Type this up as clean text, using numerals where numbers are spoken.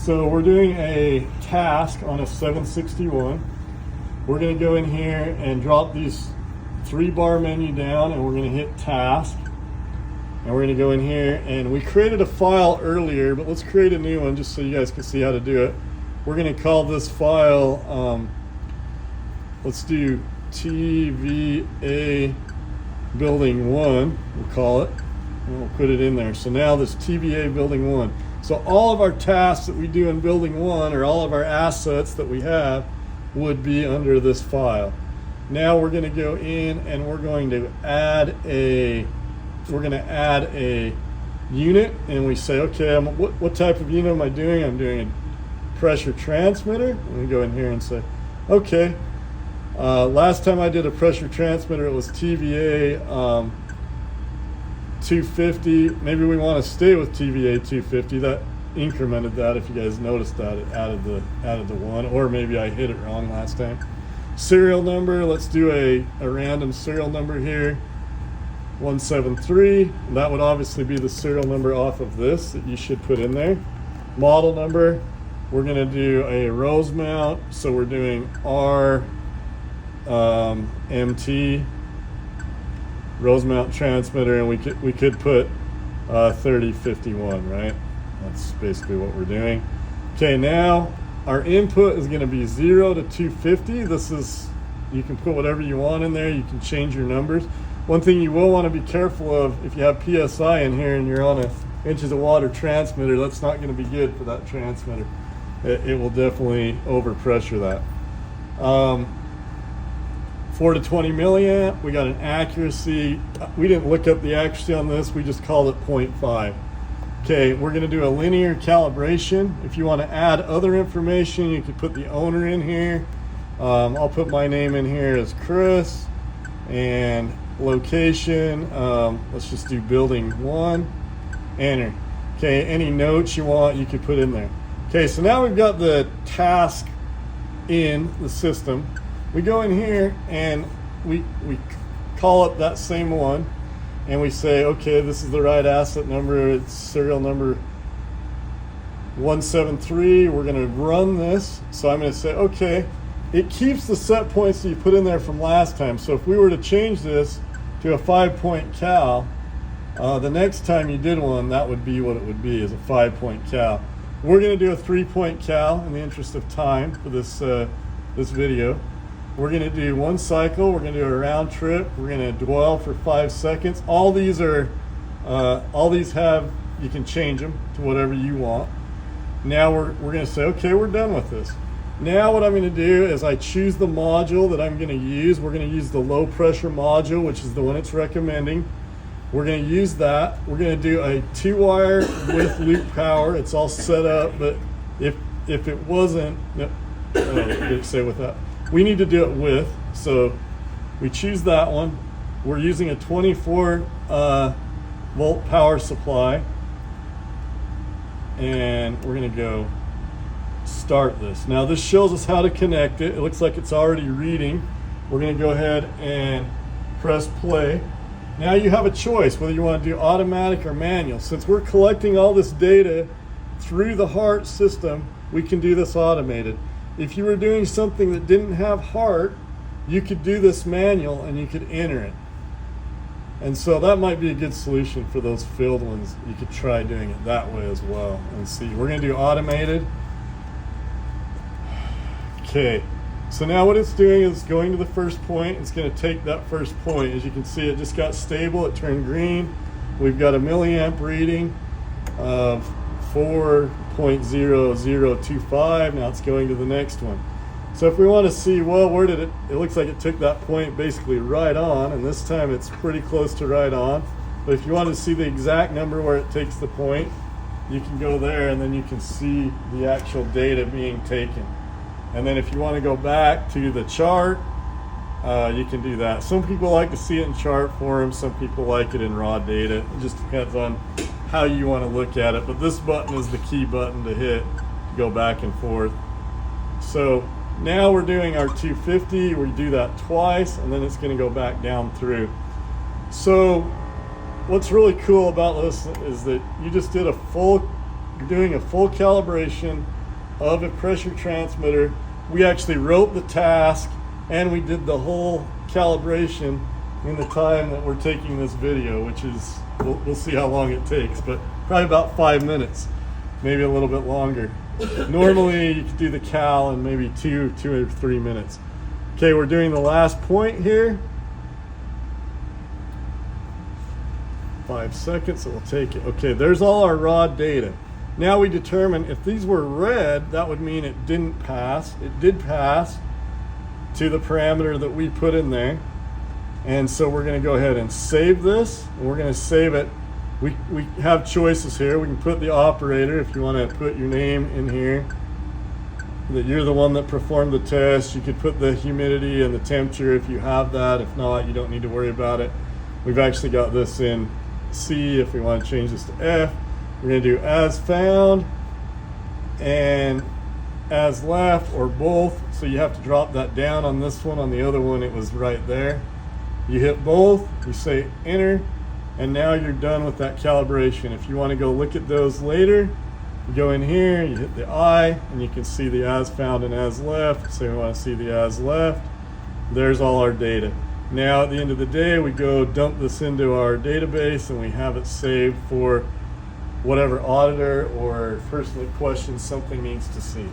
So we're doing a task on a 761. We're going to go in here and drop these 3-bar menu down, and we're going to hit task. And we're going to go in here, and we created a file earlier, but let's create a new one just so you guys can see how to do it. We're going to call this file, let's do TVA building 1, we'll call it, and we'll put it in there. So now this TVA building 1. So all of our tasks that we do in building 1, or all of our assets that we have, would be under this file. Now we're going to go in and we're going to add a unit, and we say, okay, what type of unit am I doing? I'm doing a pressure transmitter. And we go in here and say, okay, last time I did a pressure transmitter, it was TVA 250. Maybe we want to stay with TVA 250. That incremented that. If you guys noticed that, it added the 1, or maybe I hit it wrong last time. Serial number, let's do a random serial number here, 173. That would obviously be the serial number off of this that you should put in there. Model number, we're going to do a rose mount, so we're doing MT rose mount transmitter, and we could put 3051, right? That's basically what we're doing. Okay, now our input is going to be 0 to 250. This is, you can put whatever you want in there. You can change your numbers. One thing you will want to be careful of, if you have PSI in here and you're on a inches of water transmitter, that's not going to be good for that transmitter. It will definitely overpressure that. 4 to 20 milliamp. We got an accuracy. We didn't look up the accuracy on this. We just called it 0.5. Okay, we're going to do a linear calibration. If you want to add other information, you could put the owner in here. I'll put my name in here as Chris, and location, let's just do building 1, enter. Okay, any notes you want, you could put in there. Okay, so now we've got the task in the system. We go in here and we call up that same one, and we say, okay, this is the right asset number, it's serial number 173. We're going to run this. So I'm going to say, okay, it keeps the set points that you put in there from last time. So if we were to change this to a 5-point cal, the next time you did one, that would be what it would be, is a 5-point cal. We're going to do a 3-point cal in the interest of time for this this video. We're going to do 1 cycle. We're going to do a round trip. We're going to dwell for 5 seconds. All these have, you can change them to whatever you want. Now we're going to say, okay, we're done with this. Now what I'm going to do is I choose the module that I'm going to use. We're going to use the low pressure module, which is the one it's recommending. We're going to use that. We're going to do a 2-wire with loop power. It's all set up, but if it wasn't, say with that, we need to do it with. So we choose that one. We're using a 24 volt power supply, and we're going to go start this. Now this shows us how to connect it. It looks like it's already reading. We're going to go ahead and press play. Now you have a choice whether you want to do automatic or manual. Since we're collecting all this data through the HART system, we can do this automated. If you were doing something that didn't have HART, you could do this manual and you could enter it. And so that might be a good solution for those field ones. You could try doing it that way as well and see. We're going to do automated. Okay, so now what it's doing is going to the first point. It's going to take that first point. As you can see, it just got stable. It turned green. We've got a milliamp reading of 4.0025. Now it's going to the next one. So if we want to see, well, where did it looks like it took that point basically right on, and this time it's pretty close to right on. But if you want to see the exact number where it takes the point, you can go there, and then you can see the actual data being taken. And then if you want to go back to the chart, you can do that. Some people like to see it in chart form. Some people like it in raw data. It just depends on how you want to look at it. But this button is the key button to hit to go back and forth. So now we're doing our 250. We do that twice, and then it's going to go back down through. So what's really cool about this is that you just did a full You're doing a full calibration of a pressure transmitter. We actually wrote the task and we did the whole calibration in the time that we're taking this video, which is, we'll see how long it takes, but probably about 5 minutes, maybe a little bit longer. Normally you could do the cal in maybe 2 or 3 minutes. Okay, we're doing the last point here. 5 seconds, it will take it. Okay, there's all our raw data. Now we determine if these were red, that would mean it didn't pass. It did pass to the parameter that we put in there. And so we're going to go ahead and save this. And we're going to save it. We have choices here. We can put the operator, if you want to put your name in here, that you're the one that performed the test. You could put the humidity and the temperature if you have that. If not, you don't need to worry about it. We've actually got this in C. If we want to change this to F, we're going to do as found and as left, or both. So you have to drop that down on this one. On the other one, it was right there. You hit both, you say enter, and now you're done with that calibration. If you want to go look at those later, you go in here, you hit the I, and you can see the as found and as left. So we want to see the as left. There's all our data. Now at the end of the day, we go dump this into our database and we have it saved for whatever auditor or person that questions something needs to see.